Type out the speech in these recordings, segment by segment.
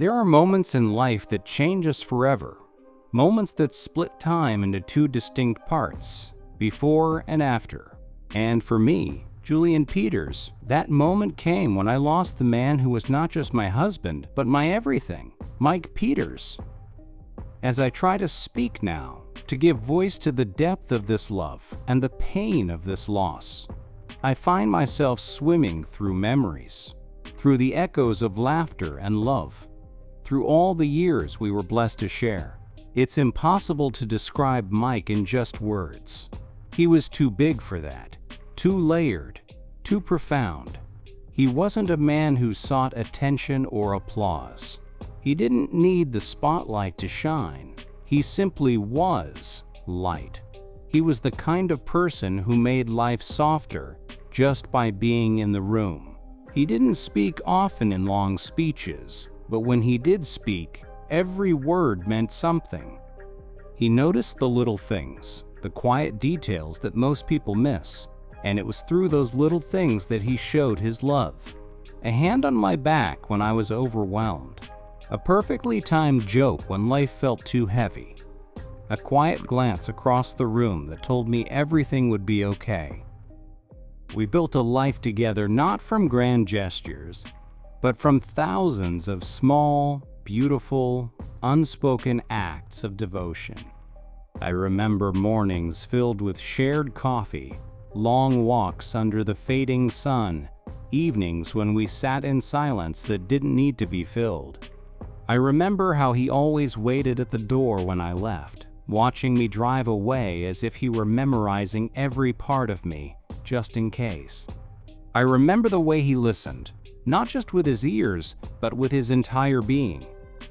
There are moments in life that change us forever, moments that split time into two distinct parts, before and after. And for me, Julian Peters, that moment came when I lost the man who was not just my husband, but my everything, Mike Peters. As I try to speak now, to give voice to the depth of this love and the pain of this loss, I find myself swimming through memories, through the echoes of laughter and love, through all the years we were blessed to share. It's impossible to describe Mike in just words. He was too big for that, too layered, too profound. He wasn't a man who sought attention or applause. He didn't need the spotlight to shine. He simply was light. He was the kind of person who made life softer just by being in the room. He didn't speak often in long speeches, but when he did speak, every word meant something. He noticed the little things, the quiet details that most people miss, and it was through those little things that he showed his love. A hand on my back when I was overwhelmed. A perfectly timed joke when life felt too heavy. A quiet glance across the room that told me everything would be okay. We built a life together not from grand gestures, but from thousands of small, beautiful, unspoken acts of devotion. I remember mornings filled with shared coffee, long walks under the fading sun, evenings when we sat in silence that didn't need to be filled. I remember how he always waited at the door when I left, watching me drive away as if he were memorizing every part of me, just in case. I remember the way he listened, not just with his ears, but with his entire being.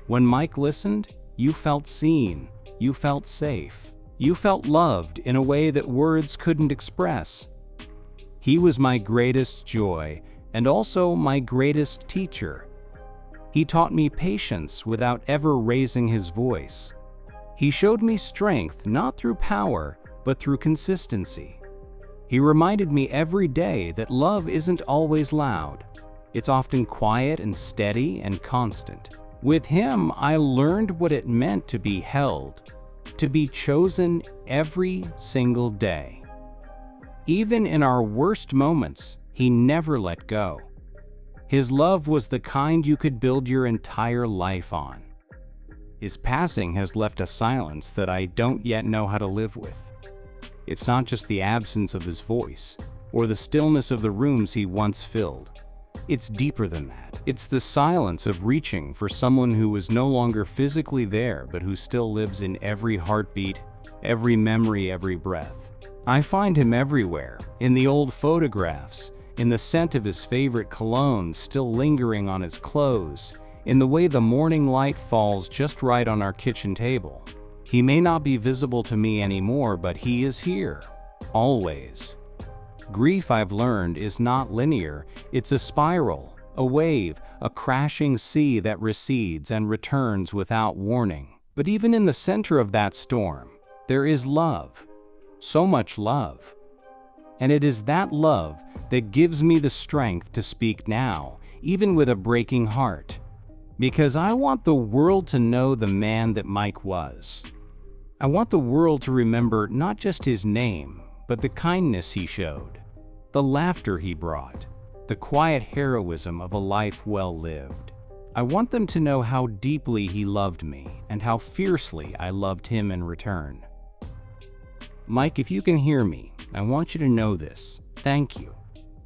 When Mike listened, you felt seen, you felt safe, you felt loved in a way that words couldn't express. He was my greatest joy and also my greatest teacher. He taught me patience without ever raising his voice. He showed me strength not through power, but through consistency. He reminded me every day that love isn't always loud. It's often quiet and steady and constant. With him, I learned what it meant to be held, to be chosen every single day. Even in our worst moments, he never let go. His love was the kind you could build your entire life on. His passing has left a silence that I don't yet know how to live with. It's not just the absence of his voice, or the stillness of the rooms he once filled. It's deeper than that. It's the silence of reaching for someone who is no longer physically there, but who still lives in every heartbeat, every memory, every breath. I find him everywhere, in the old photographs, in the scent of his favorite cologne still lingering on his clothes, in the way the morning light falls just right on our kitchen table. He may not be visible to me anymore, but he is here, always. Grief, I've learned, is not linear. It's a spiral, a wave, a crashing sea that recedes and returns without warning. But even in the center of that storm, there is love. So much love. And it is that love that gives me the strength to speak now, even with a breaking heart. Because I want the world to know the man that Mike was. I want the world to remember not just his name, but the kindness he showed, the laughter he brought, the quiet heroism of a life well lived. I want them to know how deeply he loved me and how fiercely I loved him in return. Mike, if you can hear me, I want you to know this. Thank you.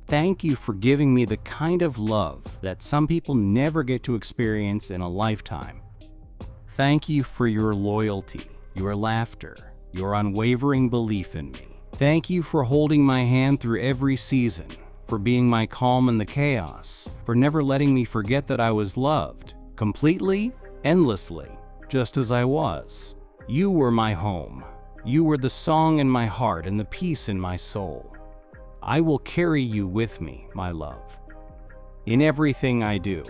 Thank you for giving me the kind of love that some people never get to experience in a lifetime. Thank you for your loyalty, your laughter, your unwavering belief in me. Thank you for holding my hand through every season, for being my calm in the chaos, for never letting me forget that I was loved, completely, endlessly, just as I was. You were my home. You were the song in my heart and the peace in my soul. I will carry you with me, my love. In everything I do,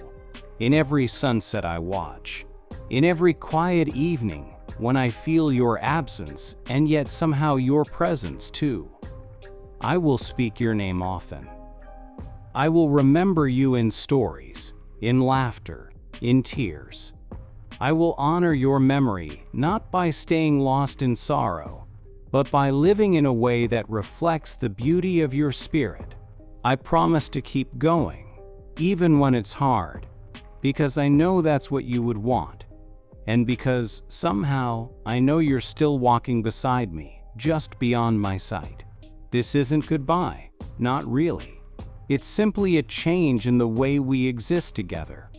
in every sunset I watch, in every quiet evening when I feel your absence and yet somehow your presence too. I will speak your name often. I will remember you in stories, in laughter, in tears. I will honor your memory not by staying lost in sorrow, but by living in a way that reflects the beauty of your spirit. I promise to keep going, even when it's hard, because I know that's what you would want, and because somehow I know you're still walking beside me, just beyond my sight. This isn't goodbye, not really. It's simply a change in the way we exist together.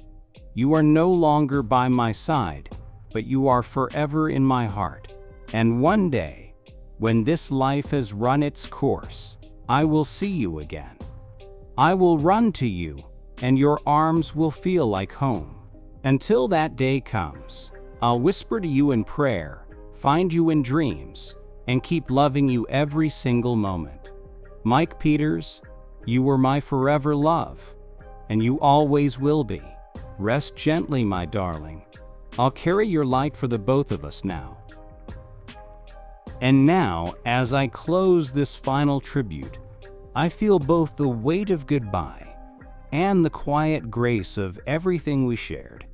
You are no longer by my side, but you are forever in my heart. And one day, when this life has run its course, I will see you again. I will run to you, and your arms will feel like home. Until that day comes, I'll whisper to you in prayer, find you in dreams, and keep loving you every single moment. Mike Peters, you were my forever love, and you always will be. Rest gently, my darling. I'll carry your light for the both of us now. And now, as I close this final tribute, I feel both the weight of goodbye and the quiet grace of everything we shared.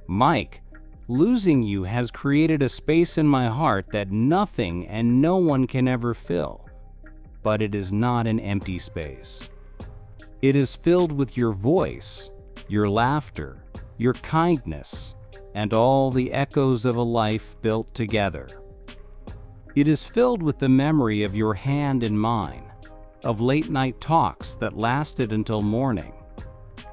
Mike, losing you has created a space in my heart that nothing and no one can ever fill. But it is not an empty space. It is filled with your voice, your laughter, your kindness, and all the echoes of a life built together. It is filled with the memory of your hand in mine, of late-night talks that lasted until morning,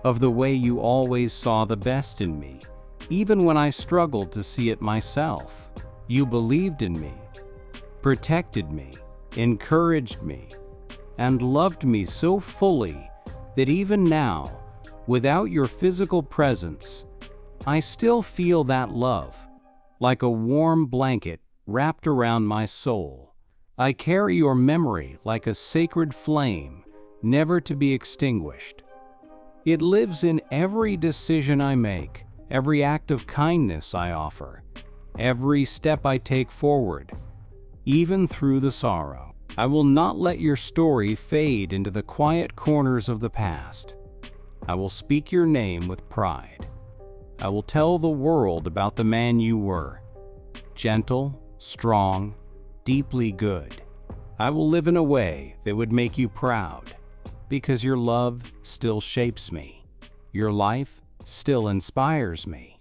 of the way you always saw the best in me, even when I struggled to see it myself. You believed in me, protected me, encouraged me, and loved me so fully that even now, without your physical presence, I still feel that love, like a warm blanket wrapped around my soul. I carry your memory like a sacred flame, never to be extinguished. It lives in every decision I make, every act of kindness I offer, every step I take forward, even through the sorrow. I will not let your story fade into the quiet corners of the past. I will speak your name with pride. I will tell the world about the man you were. Gentle, strong, deeply good. I will live in a way that would make you proud, because your love still shapes me. Your life still inspires me.